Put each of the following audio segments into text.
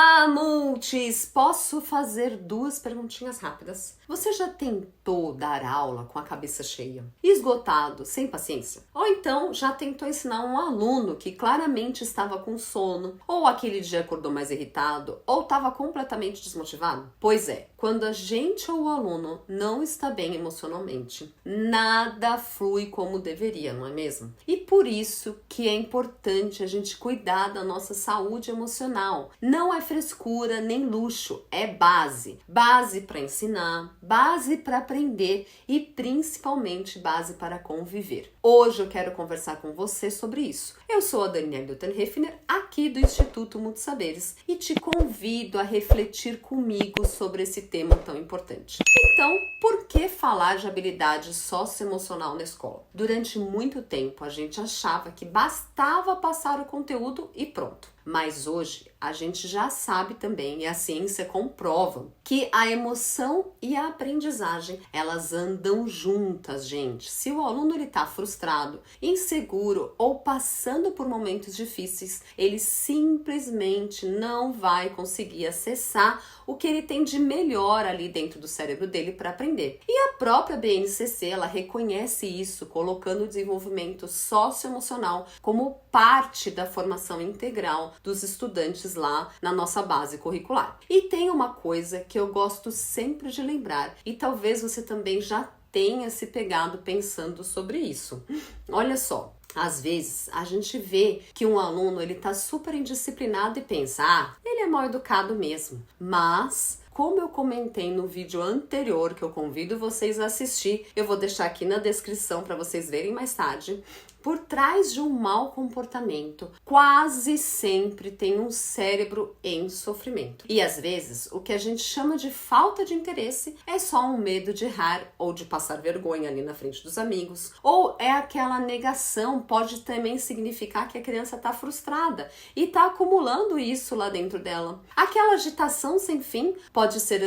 Olá, multis! Posso fazer duas perguntinhas rápidas? Você já tentou dar aula com a cabeça cheia, esgotado, sem paciência? Ou então já tentou ensinar um aluno que claramente estava com sono, ou aquele dia acordou mais irritado, ou estava completamente desmotivado? Pois é, quando a gente ou o aluno não está bem emocionalmente, nada flui como deveria, não é mesmo? E por isso que é importante a gente cuidar da nossa saúde emocional. Não é frescura nem luxo, é base. Base para ensinar, base para aprender e principalmente base para conviver. Hoje eu quero conversar com você sobre isso. Eu sou a Danielle Dutenhefner, aqui do Instituto Multisaberes, e te convido a refletir comigo sobre esse tema tão importante. Então, por que falar de habilidade socioemocional na escola? Durante muito tempo a gente achava que bastava passar o conteúdo e pronto. Mas hoje a gente já sabe também, e a ciência comprova, que a emoção e a aprendizagem, elas andam juntas, gente. Se o aluno está frustrado, inseguro ou passando por momentos difíceis, ele simplesmente não vai conseguir acessar o que ele tem de melhor ali dentro do cérebro dele para aprender. E a própria BNCC, ela reconhece isso, colocando o desenvolvimento socioemocional como parte da formação integral dos estudantes lá na nossa base curricular. E tem uma coisa que eu gosto sempre de lembrar, e talvez você também já tenha se pegado pensando sobre isso. Olha só, às vezes a gente vê que um aluno ele tá super indisciplinado e pensa, ele é mal educado mesmo. Mas como eu comentei no vídeo anterior, que eu convido vocês a assistir, eu vou deixar aqui na descrição para vocês verem mais tarde. Por trás de um mau comportamento, quase sempre tem um cérebro em sofrimento. E às vezes, o que a gente chama de falta de interesse é só um medo de errar ou de passar vergonha ali na frente dos amigos. Ou é aquela negação, pode também significar que a criança está frustrada e está acumulando isso lá dentro dela. Aquela agitação sem fim pode ser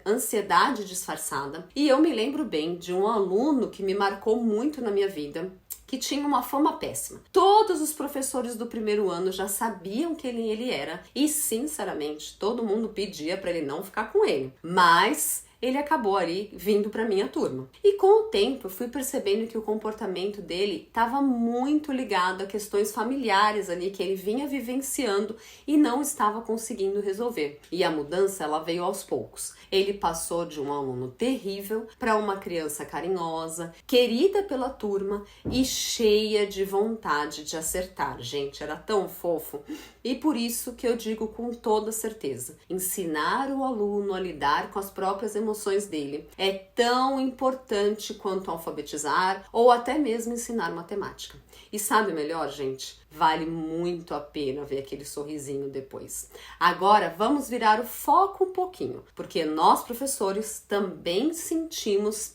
ansiedade disfarçada. E eu me lembro bem de um aluno que me marcou muito na minha vida, que tinha uma fama péssima. Todos os professores do primeiro ano já sabiam quem ele era e, sinceramente, todo mundo pedia para ele não ficar com ele. Mas ele acabou ali vindo para minha turma. E com o tempo eu fui percebendo que o comportamento dele estava muito ligado a questões familiares ali que ele vinha vivenciando e não estava conseguindo resolver. E a mudança ela veio aos poucos. Ele passou de um aluno terrível para uma criança carinhosa, querida pela turma e cheia de vontade de acertar. Gente, era tão fofo. E por isso que eu digo com toda certeza, ensinar o aluno a lidar com as próprias emoções dele é tão importante quanto alfabetizar ou até mesmo ensinar matemática. E sabe melhor, gente? Vale muito a pena ver aquele sorrisinho depois. Agora vamos virar o foco um pouquinho, porque nós professores também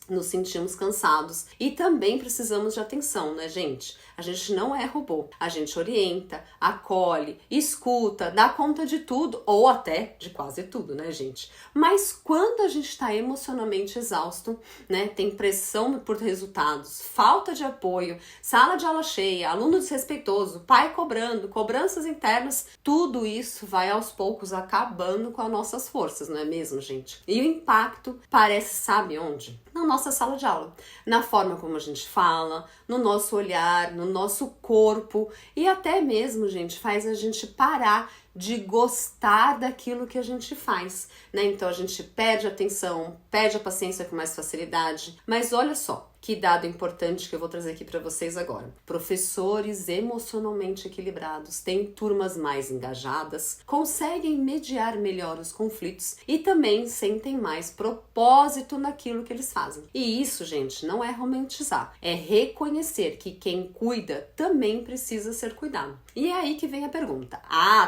nos sentimos cansados e também precisamos de atenção, né, gente? A gente não é robô, a gente orienta, acolhe, escuta, dá conta de tudo ou até de quase tudo, né, gente? Mas quando a gente está emocionalmente exausto, né, tem pressão por resultados, falta de apoio, sala de aula cheia, aluno desrespeitoso, pai cobrando, cobranças internas, tudo isso vai aos poucos acabando com as nossas forças, não é mesmo, gente? E o impacto parece, sabe onde? Na nossa sala de aula, na forma como a gente fala, no nosso olhar, no nosso corpo e até mesmo, gente, faz a gente parar de gostar daquilo que a gente faz, né? Então a gente perde a atenção, perde a paciência com mais facilidade, mas olha só, que dado importante que eu vou trazer aqui para vocês agora. Professores emocionalmente equilibrados têm turmas mais engajadas, conseguem mediar melhor os conflitos e também sentem mais propósito naquilo que eles fazem. E isso, gente, não é romantizar, é reconhecer que quem cuida também precisa ser cuidado. E é aí que vem a pergunta.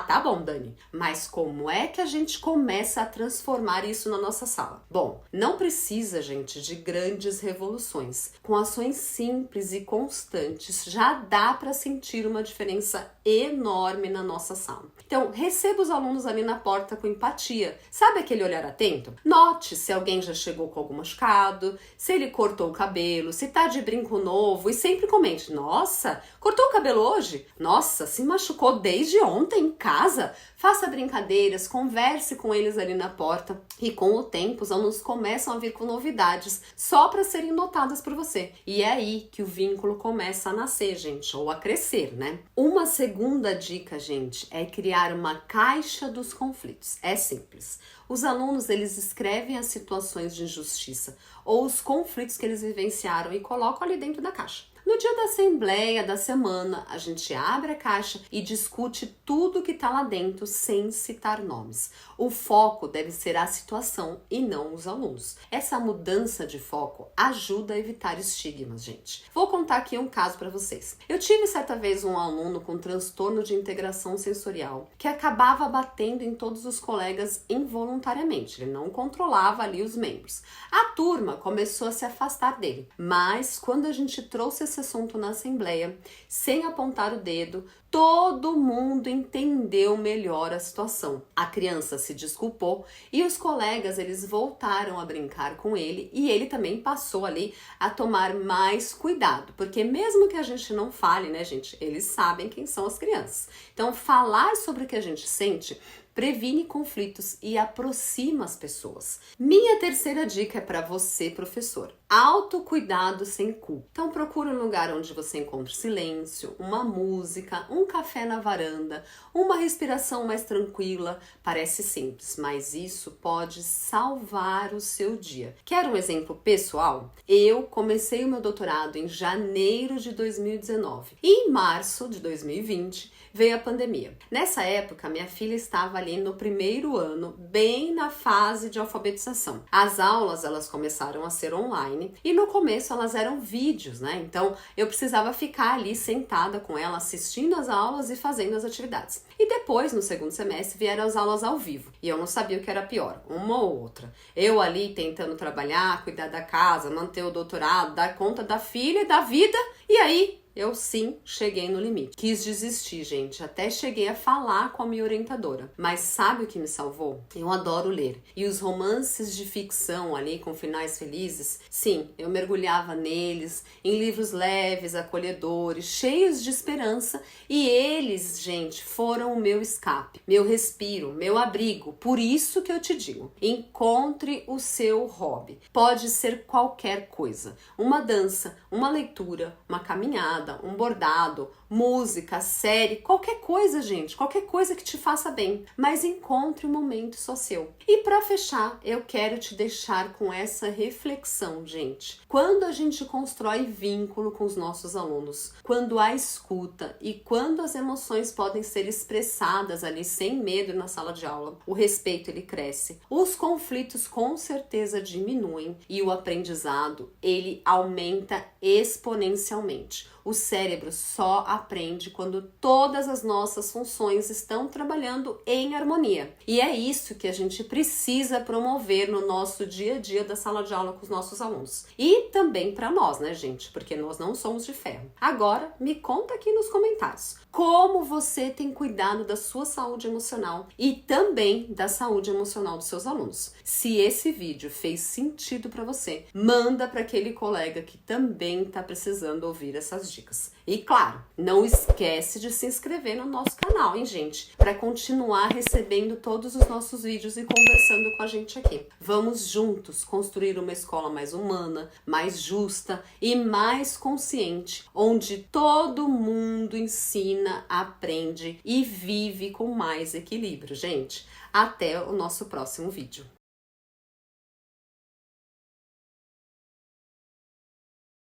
Tá bom, Dani, mas como é que a gente começa a transformar isso na nossa sala? Bom, não precisa, gente, de grandes revoluções. simples, com ações simples e constantes, já dá para sentir uma diferença enorme na nossa sala. Então, receba os alunos ali na porta com empatia. Sabe aquele olhar atento? Note se alguém já chegou com algum machucado, se ele cortou o cabelo, se tá de brinco novo, e sempre comente: nossa, cortou o cabelo hoje? Nossa, se machucou desde ontem em casa? Faça brincadeiras, converse com eles ali na porta, e com o tempo os alunos começam a vir com novidades só para serem notadas por você. E é aí que o vínculo começa a nascer, gente, ou a crescer, né? Uma segunda dica, gente, é criar uma caixa dos conflitos. É simples. Os alunos, eles escrevem as situações de injustiça ou os conflitos que eles vivenciaram e colocam ali dentro da caixa. No dia da assembleia da semana, a gente abre a caixa e discute tudo que está lá dentro sem citar nomes. O foco deve ser a situação e não os alunos. Essa mudança de foco ajuda a evitar estigmas, gente. Vou contar aqui um caso para vocês. Eu tive certa vez um aluno com transtorno de integração sensorial que acabava batendo em todos os colegas involuntariamente. Ele não controlava ali os membros. A turma começou a se afastar dele, mas quando a gente trouxe esse assunto na assembleia, sem apontar o dedo, todo mundo entendeu melhor a situação. A criança se desculpou e os colegas, eles voltaram a brincar com ele e ele também passou ali a tomar mais cuidado, porque mesmo que a gente não fale, né, gente, eles sabem quem são as crianças. Então, falar sobre o que a gente sente previne conflitos e aproxima as pessoas. Minha terceira dica é para você, professor. Autocuidado sem culpa. Então procure um lugar onde você encontre silêncio, uma música, um café na varanda, uma respiração mais tranquila. Parece simples, mas isso pode salvar o seu dia. Quer um exemplo pessoal? Eu comecei o meu doutorado em janeiro de 2019 e em março de 2020 veio a pandemia. Nessa época, minha filha estava ali no primeiro ano, bem na fase de alfabetização. As aulas, elas começaram a ser online e no começo elas eram vídeos, né? Então, eu precisava ficar ali sentada com ela, assistindo as aulas e fazendo as atividades. E depois, no segundo semestre, vieram as aulas ao vivo. E eu não sabia o que era pior, uma ou outra. Eu ali tentando trabalhar, cuidar da casa, manter o doutorado, dar conta da filha e da vida. E aí, eu sim cheguei no limite. Quis desistir, gente. Até cheguei a falar com a minha orientadora. Mas sabe o que me salvou? Eu adoro ler. E os romances de ficção ali com finais felizes, sim, eu mergulhava neles, em livros leves, acolhedores, cheios de esperança. E eles, gente, foram o meu escape, meu respiro, meu abrigo. Por isso que eu te digo, encontre o seu hobby. Pode ser qualquer coisa. Uma dança, uma leitura, uma caminhada, um bordado, música, série, qualquer coisa, gente, qualquer coisa que te faça bem, mas encontre um momento só seu. E para fechar, eu quero te deixar com essa reflexão, gente. Quando a gente constrói vínculo com os nossos alunos, quando há escuta e quando as emoções podem ser expressadas ali sem medo na sala de aula, o respeito ele cresce, os conflitos com certeza diminuem e o aprendizado ele aumenta exponencialmente. O cérebro só aprende quando todas as nossas funções estão trabalhando em harmonia. E é isso que a gente precisa promover no nosso dia a dia da sala de aula com os nossos alunos. E também para nós, né, gente? Porque nós não somos de ferro. Agora, me conta aqui nos comentários como você tem cuidado da sua saúde emocional e também da saúde emocional dos seus alunos. Se esse vídeo fez sentido para você, manda para aquele colega que também está precisando ouvir essas dicas. E claro, não esquece de se inscrever no nosso canal, hein, gente? Para continuar recebendo todos os nossos vídeos e conversando com a gente aqui. Vamos juntos construir uma escola mais humana, mais justa e mais consciente, onde todo mundo ensina, aprende e vive com mais equilíbrio, gente. Até o nosso próximo vídeo.